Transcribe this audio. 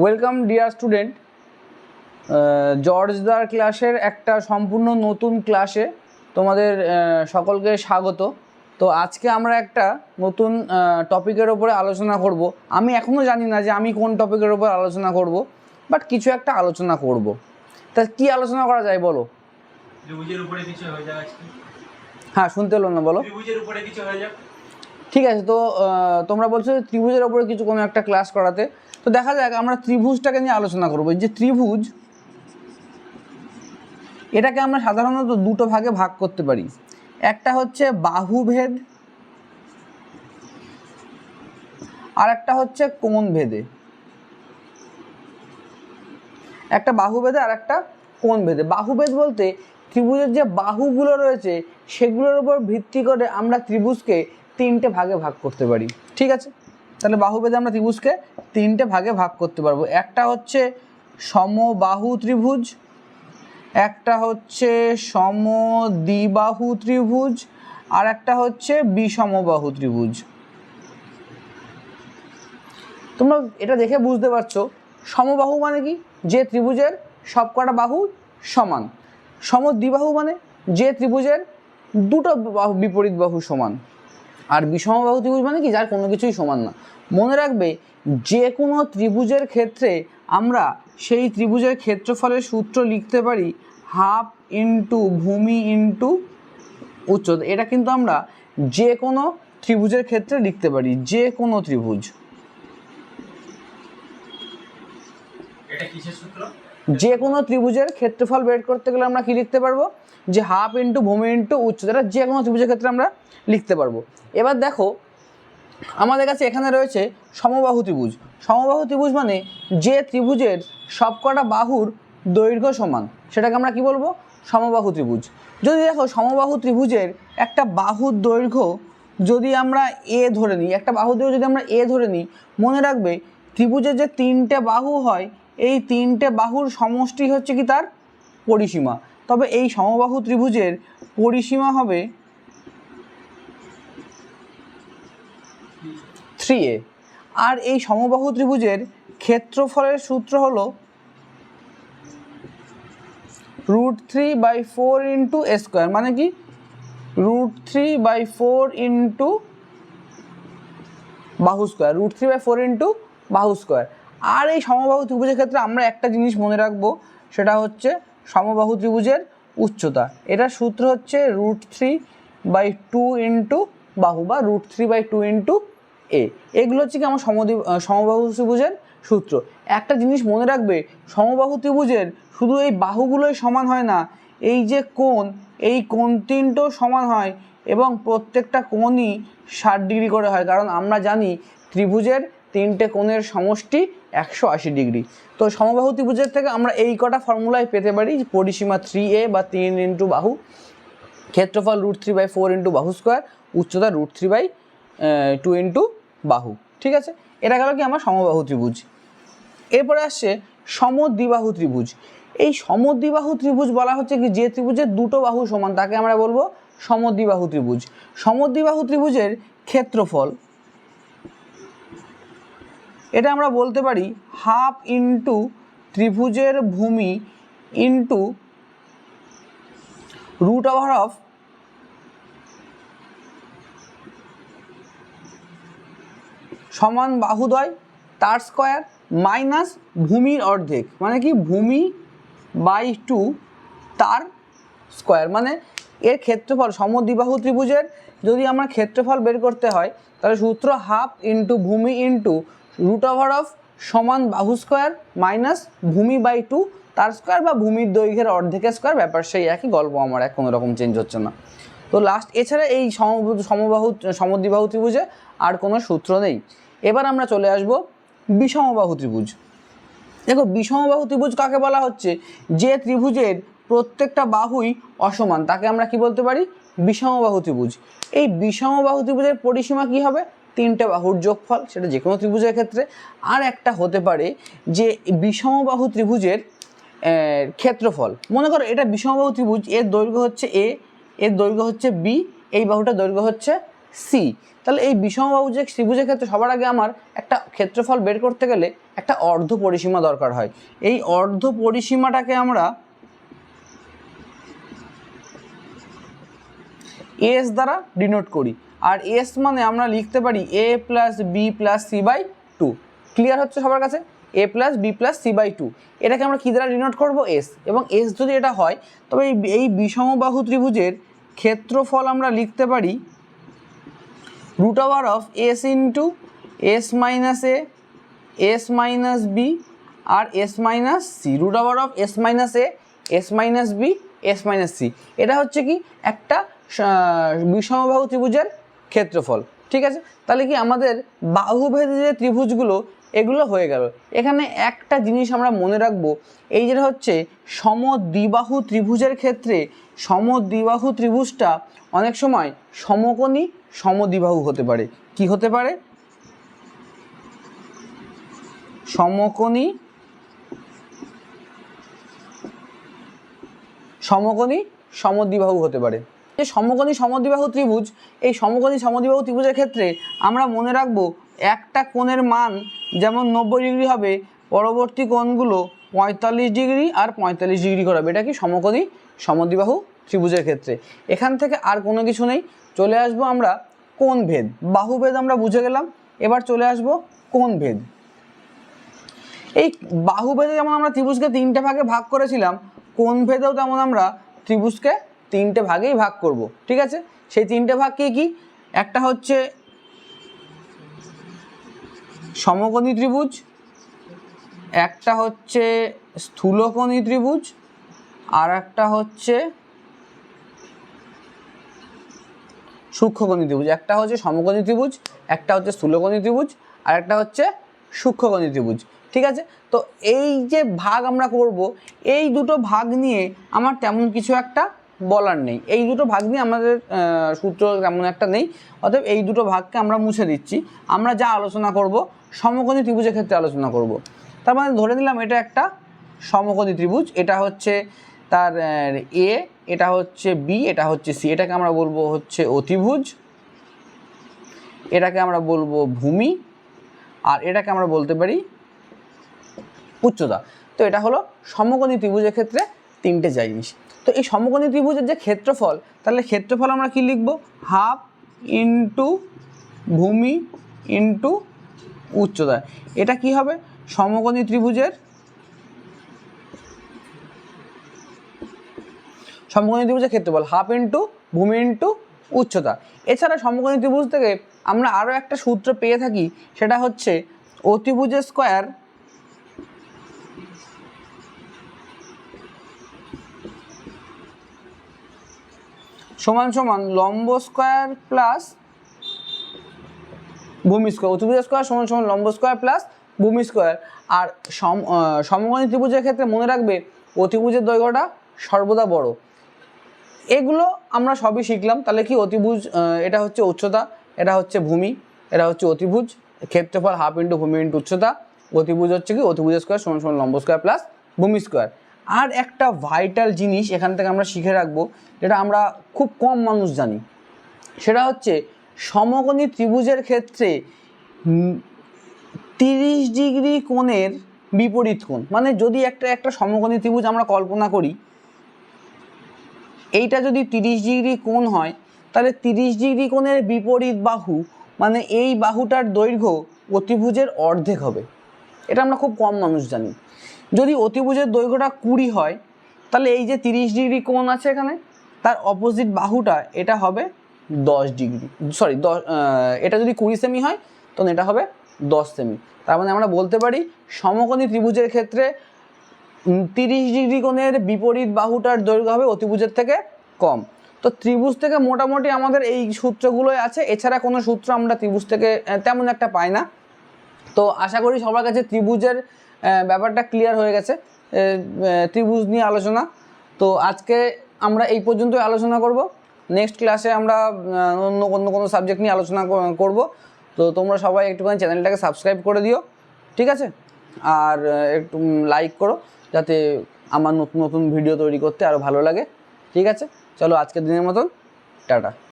Welcome dear student, জর্জদার ক্লাসের একটা সম্পূর্ণ নতুন ক্লাসে তোমাদের সকলকে স্বাগত। তো আজকে আমরা একটা নতুন টপিকের ওপরে আলোচনা করব। আমি এখনও জানি না যে আমি কোন টপিকের ওপর আলোচনা করব, বাট কিছু একটা আলোচনা করব। তা কি আলোচনা করা যায় বলো? ত্রিভুজের উপরে কিছু হয়ে যাক আজকে। হ্যাঁ, শুনতে হলো না, বলো। ত্রিভুজের উপরে কিছু হয়ে যাক। ঠিক আছে, তো তোমরা বলছো যে ত্রিভুজের ওপরে কিছু কোনো একটা ক্লাস করাতে। তো দেখা যাক, আমরা ত্রিভুজটাকে নিয়ে আলোচনা করবো। যে ত্রিভুজ, এটাকে আমরা সাধারণত দুটো ভাগে ভাগ করতে পারি। একটা হচ্ছে বাহুভেদ, আর একটা হচ্ছে কোণ ভেদে। একটা বাহুভেদে আর একটা কোণ ভেদে। বাহুভেদ বলতে ত্রিভুজের যে বাহুগুলো রয়েছে সেগুলোর উপর ভিত্তি করে আমরা ত্রিভুজকে তিনটে ভাগে ভাগ করতে পারি। ঠিক আছে, তাহলে বাহুভেদে আমরা ত্রিভুজকে তিনটে ভাগে ভাগ করতে পারবো। একটা হচ্ছে সমবাহু ত্রিভুজ, একটা হচ্ছে সমদ্বিবাহু ত্রিভুজ, আর একটা হচ্ছে বিষমবাহু ত্রিভুজ। তোমরা এটা দেখে বুঝতে পারছো সমবাহু মানে কি? যে ত্রিভুজের সবকটা বাহু সমান। সমদ্বিবাহু মানে যে ত্রিভুজের দুটো বিপরীত বাহু সমান। আর বিষমবাহু ত্রিভুজ মানে কি? যার কোনো কিছুই সমান না। মনে রাখবে, যে কোনো ত্রিভুজের ক্ষেত্রে আমরা সেই ত্রিভুজের ক্ষেত্রফলের সূত্র লিখতে পারি হাফ ইন্টু ভূমি ইন্টু উচ্চতা। এটা কিন্তু আমরা যে কোনো ত্রিভুজের ক্ষেত্রে লিখতে পারি, যে কোনো ত্রিভুজ। এটা কিসের সূত্র? যে কোনো ত্রিভুজের ক্ষেত্রফল বের করতে গেলে আমরা কি লিখতে পারবো? যে হাফ ইন্টু ভূমি ইন্টু উচ্চতা। এটা যে কোনো ত্রিভুজের ক্ষেত্রে আমরা লিখতে পারবো। এবার দেখো, আমাদের কাছে এখানে রয়েছে সমবাহু ত্রিভুজ। সমবাহু ত্রিভুজ মানে যে ত্রিভুজের সবকটা বাহুর দৈর্ঘ্য সমান, সেটাকে আমরা কি বলবো? সমবাহু ত্রিভুজ। যদি দেখো সমবাহু ত্রিভুজের একটা বাহুর দৈর্ঘ্য যদি আমরা এ ধরে নিই, একটা বাহুর দৈর্ঘ্য যদি আমরা এ ধরে নিই, মনে রাখবে ত্রিভুজের যে তিনটে বাহু হয়, এই তিনটে বাহুর সমষ্টি হচ্ছে কি তার পরিসীমা। তবে এই সমবাহু ত্রিভুজের পরিসীমা হবে 3a। আর এই সমবাহু ত্রিভুজের ক্ষেত্রফলের সূত্র হলো √3/4 ইন্টু a স্কোয়ার। মানে কি? √3/4 ইন্টু বাহু স্কোয়ার, √3/4 ইন্টু বাহু স্কোয়ার। আর এই সমবাহু ত্রিভুজের ক্ষেত্রে আমরা একটা জিনিস মনে রাখবো, সেটা হচ্ছে সমবাহু ত্রিভুজের উচ্চতা। এটার সূত্র হচ্ছে √3/2 ইন্টু বাহু, বা √3/2 ইন্টু এ। এগুলো হচ্ছে কি আমার সমবাহু ত্রিভুজের সূত্র। একটা জিনিস মনে রাখবে, সমবাহু ত্রিভুজের শুধু এই বাহুগুলোই সমান হয় না, এই যে কোণ, এই কোণ তিনটেও সমান হয়, এবং প্রত্যেকটা কোণই 60 ডিগ্রি করে হয়। কারণ আমরা জানি ত্রিভুজের তিনটে কোণের সমষ্টি 180 ডিগ্রি। তো সমবাহু ত্রিভুজের থেকে আমরা এই কটা ফর্মুলায় পেতে পারি: পরিসীমা 3a বা 3 ইন্টু বাহু, ক্ষেত্রফল √3/4 ইন্টু বাহু স্কোয়ার, উচ্চতা √3/2 ইন্টু বাহু। ঠিক আছে, এটা গেল কি আমার সমবাহু ত্রিভুজ। এরপরে আসছে সমদ্বিবাহু ত্রিভুজ। এই সমদ্বিবাহু ত্রিভুজ বলা হচ্ছে কি, যে ত্রিভুজের দুটো বাহু সমান তাকে আমরা বলবো সমদ্বিবাহু ত্রিভুজ। সমদ্বিবাহু ত্রিভুজের ক্ষেত্রফল, এটা আমরা বলতে পারি হাফ ইন্টু ত্রিভুজের ভূমি ইন্টু √, সমান বাহুদ্বয় তার স্কোয়ার মাইনাস ভূমির অর্ধেক। মানে কি? ভূমি বাই 2 তার স্কোয়ার। মানে এর ক্ষেত্রফল, সমদ্বিবাহু ত্রিভুজের যদি আমার ক্ষেত্রফল বের করতে হয়, তাহলে সূত্র হাফ ইন্টু ভূমি ইন্টু √, সমান বাহু স্কোয়ার মাইনাস ভূমি বাই 2 তার স্কোয়ার, বা ভূমির দৈর্ঘ্যের অর্ধেকের স্কোয়ার। ব্যাপার সেই একই, গল্প আমার কোনো রকম চেঞ্জ হচ্ছে না। তো লাস্ট, এছাড়া এই সমদ্বিবাহু ত্রিভুজে আর কোনো সূত্র নেই। এবার আমরা চলে আসব বিষমবাহু ত্রিভুজ। দেখো, বিষমবাহু ত্রিভুজ কাকে বলা হচ্ছে? যে ত্রিভুজের প্রত্যেকটা বাহুই অসমান, তাকে আমরা কি বলতে পারি? বিষমবাহু ত্রিভুজ। এই বিষমবাহু ত্রিভুজের পরিসীমা কি হবে? তিনটে বাহুর যোগফল, সেটা যে কোনো ত্রিভুজের ক্ষেত্রে। আর একটা হতে পারে যে বিষমবাহু ত্রিভুজের ক্ষেত্রফল। মনে করো এটা বিষমবাহু ত্রিভুজ, এর দৈর্ঘ্য হচ্ছে a, এর দৈর্ঘ্য হচ্ছে b, এই বাহুটার দৈর্ঘ্য হচ্ছে সি। তাহলে এই বিষমবাহু যে ত্রিভুজের ক্ষেত্রে সবার আগে আমার একটা ক্ষেত্রফল বের করতে গেলে একটা অর্ধ পরিসীমা দরকার হয়। এই অর্ধ পরিসীমাটাকে আমরা এস দ্বারা ডিনোট করি। আর এস মানে আমরা লিখতে পারি A plus B plus C by two. Clear হচ্ছে সবার কাছে? A plus B plus C by two, এটাকে আমরা কী দ্বারা ডিনোট করব? এস। এবং এস যদি এটা হয় তবে এই বিষমবাহু ত্রিভুজের ক্ষেত্রফল আমরা লিখতে পারি root over of s into s minus a, s minus b আর s minus c. Root over of s minus a, s minus b, s minus c. এটা হচ্ছে কি একটা বিষমবাহু ত্রিভুজের ক্ষেত্রফল। ঠিক আছে, তাহলে কি আমাদের বাহুভেদী যে ত্রিভুজগুলো এগুলো হয়ে গেল। এখানে একটা জিনিস আমরা মনে রাখবো, এই যেটা হচ্ছে সমদ্বিবাহু ত্রিভুজের ক্ষেত্রে সমদ্বিবাহু ত্রিভুজটা অনেক সময় সমকোণী সমদ্বিবাহু হতে পারে। কি হতে পারে? সমকোণী সমদ্বিবাহু হতে পারে। যে সমকোণী সমদ্বিবাহু ত্রিভুজ, এই সমকোণী সমদ্বিবাহু ত্রিভুজের ক্ষেত্রে আমরা মনে রাখবো একটা কোণের মান যেমন 90 ডিগ্রি হবে, পরবর্তী কোণগুলো 45 ডিগ্রি আর 45 ডিগ্রি করে হবে। এটা কি সমকোণী সমদ্বিবাহু ত্রিভুজের ক্ষেত্রে। এখান থেকে আর কোনো কিছু নেই। চলে আসবো আমরা কোণভেদ। বাহুভেদ আমরা বুঝে গেলাম, এবার চলে আসবো কোণভেদ। এই বাহুভেদে যেমন আমরা ত্রিভুজকে 3টে ভাগে ভাগ করেছিলাম, কোণভেদেও তেমন আমরা ত্রিভুজকে 3টে ভাগেই ভাগ করব। ঠিক আছে, সেই 3টে ভাগ কি কি? একটা হচ্ছে সমকোণী ত্রিভুজ, একটা হচ্ছে স্থূলকোণী ত্রিভুজ, আর একটা হচ্ছে সূক্ষ্মকোণী ত্রিভুজ। একটা হচ্ছে সমকোণী ত্রিভুজ, একটা হচ্ছে স্থূলকোণী ত্রিভুজ, আর একটা হচ্ছে সূক্ষ্মকোণী ত্রিভুজ। ঠিক আছে, তো এই যে ভাগ আমরা করব, এই দুটো ভাগ নিয়ে আমার তেমন কিছু একটা বলার নেই। এই দুটো ভাগ নিয়ে আমাদের সূত্র তেমন একটা নেই, অতএব এই দুটো ভাগকে আমরা মুছে দিচ্ছি। আমরা যা আলোচনা করব সমকোণী ত্রিভুজের ক্ষেত্রে আলোচনা করব। তার মানে ধরে নিলাম এটা একটা সমকোণী ত্রিভুজ, এটা হচ্ছে তার এ, এটা হচ্ছে বি, এটা হচ্ছে সি। এটাকে আমরা বলবো হচ্ছে অতিভুজ, এটাকে আমরা বলবো ভূমি, আর এটাকে আমরা বলতে পারি উচ্চতা। তো এটা হলো সমকোণী ত্রিভুজের ক্ষেত্রে 3টে জিনিস। তো এই সমকোণী ত্রিভুজের যে ক্ষেত্রফল, তাহলে ক্ষেত্রফল আমরা কি লিখব? হাফ ইন্টু ভূমি ইন্টু উচ্চতা। এটা কি হবে? সমকোণী ত্রিভুজের ক্ষেত্রফল হাফ ইন্টু ভূমি ইন্টু উচ্চতা। এছাড়া সমকোণী ত্রিভুজ থেকে আমরা আরও একটা সূত্র পেয়ে থাকি, সেটা হচ্ছে অতিভুজের স্কয়ার সমান সমান লম্ব স্কয়ার প্লাস ভূমি স্কয়ার। অতিভুজের স্কয়ার সমান সমান লম্ব স্কয়ার প্লাস ভূমি স্কয়ার। আর সমকোণী ত্রিভুজের ক্ষেত্রে মনে রাখবে অতিভুজের দৈর্ঘ্যটা সর্বদা বড়। এগুলো আমরা সবই শিখলাম। তাহলে কি অতিভুজ, এটা হচ্ছে উচ্চতা, এটা হচ্ছে ভূমি, এটা হচ্ছে অতিভুজ, ক্ষেত্রফল হাফ ইন্টু ভূমি ইন্টু উচ্চতা। অতিভুজ হচ্ছে কি অতিভুজের স্কয়ার সমান সমান লম্ব স্কয়ার প্লাস ভূমি স্কয়ার। আর একটা ভাইটাল জিনিস এখান থেকে আমরা শিখে রাখবো, যেটা আমরা খুব কম মানুষ জানি, সেটা হচ্ছে সমকোণী ত্রিভুজের ক্ষেত্রে 30 ডিগ্রি কোণের বিপরীত কোণ। মানে যদি একটা সমকোণী ত্রিভুজ আমরা কল্পনা করি, এইটা যদি 30 ডিগ্রি কোণ হয়, তাহলে 30 ডিগ্রি কোণের বিপরীত বাহু মানে এই বাহুটার দৈর্ঘ্য অতিভুজের অর্ধেক হবে। এটা আমরা খুব কম মানুষ জানি। যদি অতিভুজের দৈর্ঘ্যটা 20 হয়, তাহলে এই যে 30 ডিগ্রি কোণ আছে এখানে, তার অপোজিট বাহুটা এটা হবে 10 ডিগ্রি, সরি এটা যদি 20 সেমি হয় তখন এটা হবে 10 সেমি। তার মানে আমরা বলতে পারি সমকোণী ত্রিভুজের ক্ষেত্রে 30 ডিগ্রি কোণের বিপরীত বাহুটার দৈর্ঘ্য হবে অতিভুজের থেকে কম। তো ত্রিভুজ থেকে মোটামুটি আমাদের এই সূত্রগুলোই আছে, এছাড়া কোনো সূত্র আমরা ত্রিভুজ থেকে তেমন একটা পাই না। তো আশা করি সবার কাছে ত্রিভুজের ব্যাপারটা ক্লিয়ার হয়ে গেছে, ত্রিভুজ নিয়ে আলোচনা। তো আজকে আমরা এই পর্যন্তই আলোচনা করব। নেক্সট ক্লাসে আমরা অন্য কোনো সাবজেক্ট নিয়ে আলোচনা করব। তো তোমরা সবাই একটুখানি চ্যানেলটাকে সাবস্ক্রাইব করে দিও, ঠিক আছে? আর একটু লাইক করো, যাতে আমার নতুন নতুন ভিডিও তৈরি করতে আরও ভালো লাগে। ঠিক আছে, চলো আজকের দিনের মতন টাটা।